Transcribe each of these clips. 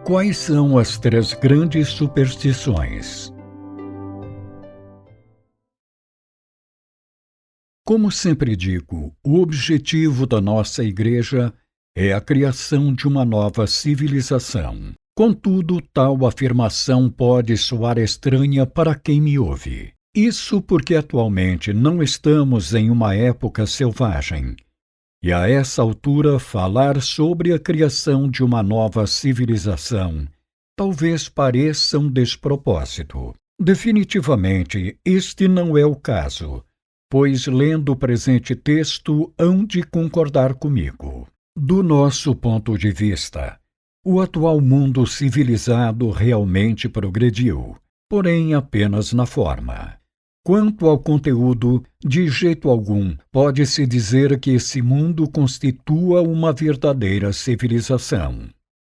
Quais são as três grandes superstições? Como sempre digo, o objetivo da nossa Igreja é a criação de uma nova civilização. Contudo, tal afirmação pode soar estranha para quem me ouve. Isso porque atualmente não estamos em uma época selvagem. E a essa altura, falar sobre a criação de uma nova civilização talvez pareça um despropósito. Definitivamente, este não é o caso, pois lendo o presente texto hão de concordar comigo. Do nosso ponto de vista, o atual mundo civilizado realmente progrediu, porém apenas na forma. Quanto ao conteúdo, de jeito algum pode-se dizer que esse mundo constitua uma verdadeira civilização.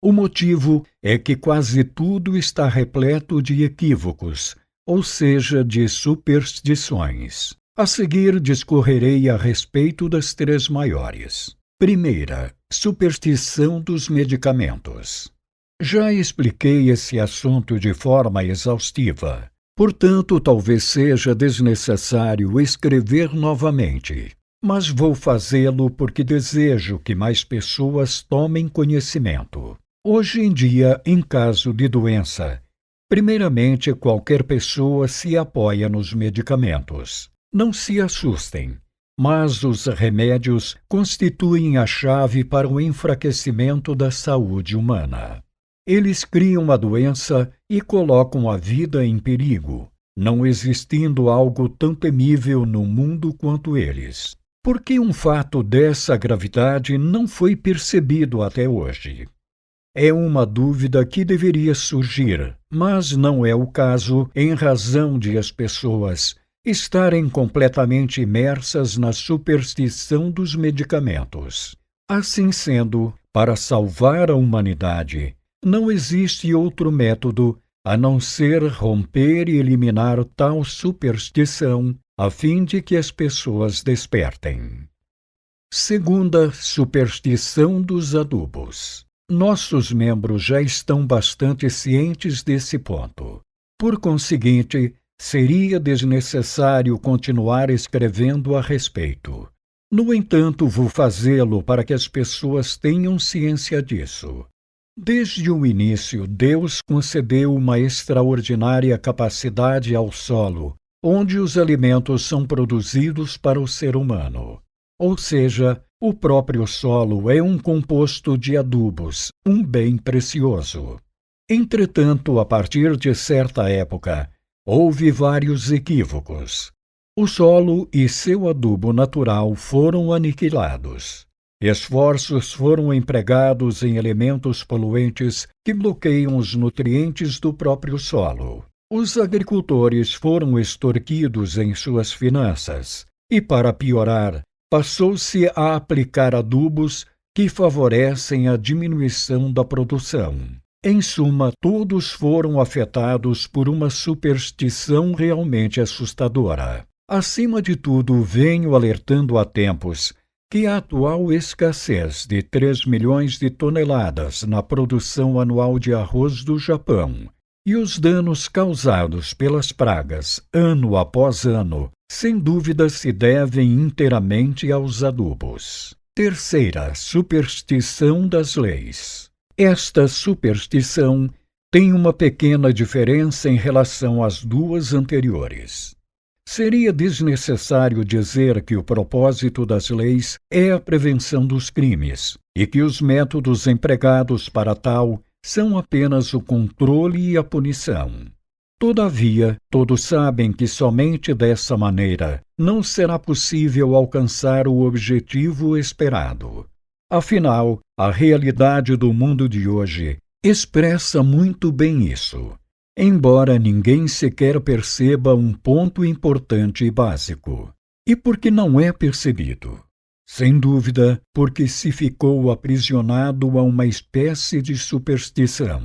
O motivo é que quase tudo está repleto de equívocos, ou seja, de superstições. A seguir, discorrerei a respeito das três maiores. Primeira, superstição dos medicamentos. Já expliquei esse assunto de forma exaustiva. Portanto, talvez seja desnecessário escrever novamente, mas vou fazê-lo porque desejo que mais pessoas tomem conhecimento. Hoje em dia, em caso de doença, primeiramente qualquer pessoa se apoia nos medicamentos. Não se assustem, mas os remédios constituem a chave para o enfraquecimento da saúde humana. Eles criam a doença e colocam a vida em perigo, não existindo algo tão temível no mundo quanto eles. Por que um fato dessa gravidade não foi percebido até hoje? É uma dúvida que deveria surgir, mas não é o caso em razão de as pessoas estarem completamente imersas na superstição dos medicamentos. Assim sendo, para salvar a humanidade, não existe outro método a não ser romper e eliminar tal superstição a fim de que as pessoas despertem. Segunda, superstição dos adubos. Nossos membros já estão bastante cientes desse ponto. Por conseguinte, seria desnecessário continuar escrevendo a respeito. No entanto, vou fazê-lo para que as pessoas tenham ciência disso. Desde o início, Deus concedeu uma extraordinária capacidade ao solo, onde os alimentos são produzidos para o ser humano. Ou seja, o próprio solo é um composto de adubos, um bem precioso. Entretanto, a partir de certa época, houve vários equívocos. O solo e seu adubo natural foram aniquilados. Esforços foram empregados em elementos poluentes que bloqueiam os nutrientes do próprio solo. Os agricultores foram extorquidos em suas finanças e, para piorar, passou-se a aplicar adubos que favorecem a diminuição da produção. Em suma, todos foram afetados por uma superstição realmente assustadora. Acima de tudo, venho alertando há tempos que a atual escassez de 3 milhões de toneladas na produção anual de arroz do Japão e os danos causados pelas pragas ano após ano, sem dúvida se devem inteiramente aos adubos. Terceira, superstição das leis. Esta superstição tem uma pequena diferença em relação às duas anteriores. Seria desnecessário dizer que o propósito das leis é a prevenção dos crimes e que os métodos empregados para tal são apenas o controle e a punição. Todavia, todos sabem que somente dessa maneira não será possível alcançar o objetivo esperado. Afinal, a realidade do mundo de hoje expressa muito bem isso, embora ninguém sequer perceba um ponto importante e básico. E por que não é percebido? Sem dúvida, porque se ficou aprisionado a uma espécie de superstição.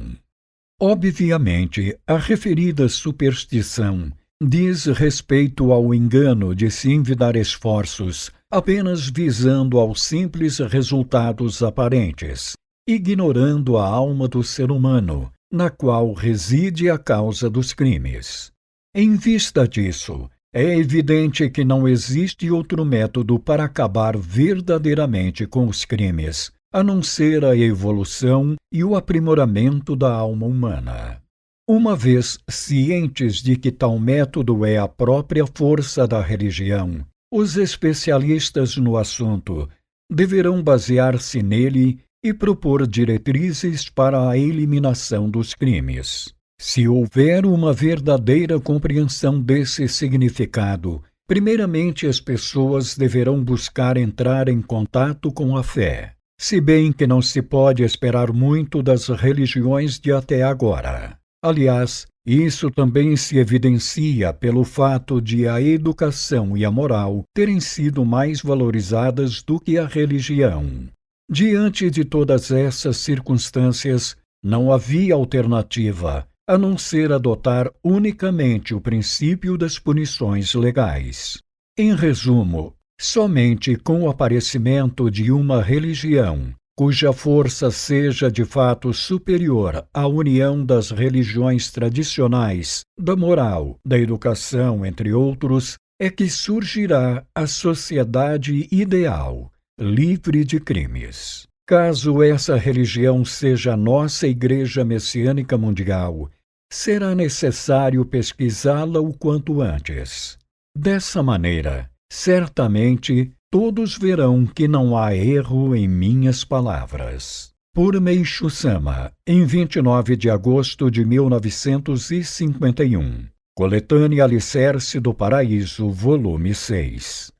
Obviamente, a referida superstição diz respeito ao engano de se envidar esforços apenas visando aos simples resultados aparentes, ignorando a alma do ser humano, na qual reside a causa dos crimes. Em vista disso, é evidente que não existe outro método para acabar verdadeiramente com os crimes, a não ser a evolução e o aprimoramento da alma humana. Uma vez cientes de que tal método é a própria força da religião, os especialistas no assunto deverão basear-se nele e propor diretrizes para a eliminação dos crimes. Se houver uma verdadeira compreensão desse significado, primeiramente as pessoas deverão buscar entrar em contato com a fé, se bem que não se pode esperar muito das religiões de até agora. Aliás, isso também se evidencia pelo fato de a educação e a moral terem sido mais valorizadas do que a religião. Diante de todas essas circunstâncias, não havia alternativa a não ser adotar unicamente o princípio das punições legais. Em resumo, somente com o aparecimento de uma religião cuja força seja de fato superior à união das religiões tradicionais, da moral, da educação, entre outros, é que surgirá a sociedade ideal, livre de crimes. Caso essa religião seja a nossa Igreja Messiânica Mundial, será necessário pesquisá-la o quanto antes. Dessa maneira, certamente, todos verão que não há erro em minhas palavras. Por Meishu Sama, em 29 de agosto de 1951. Coletânea Alicerce do Paraíso, volume 6.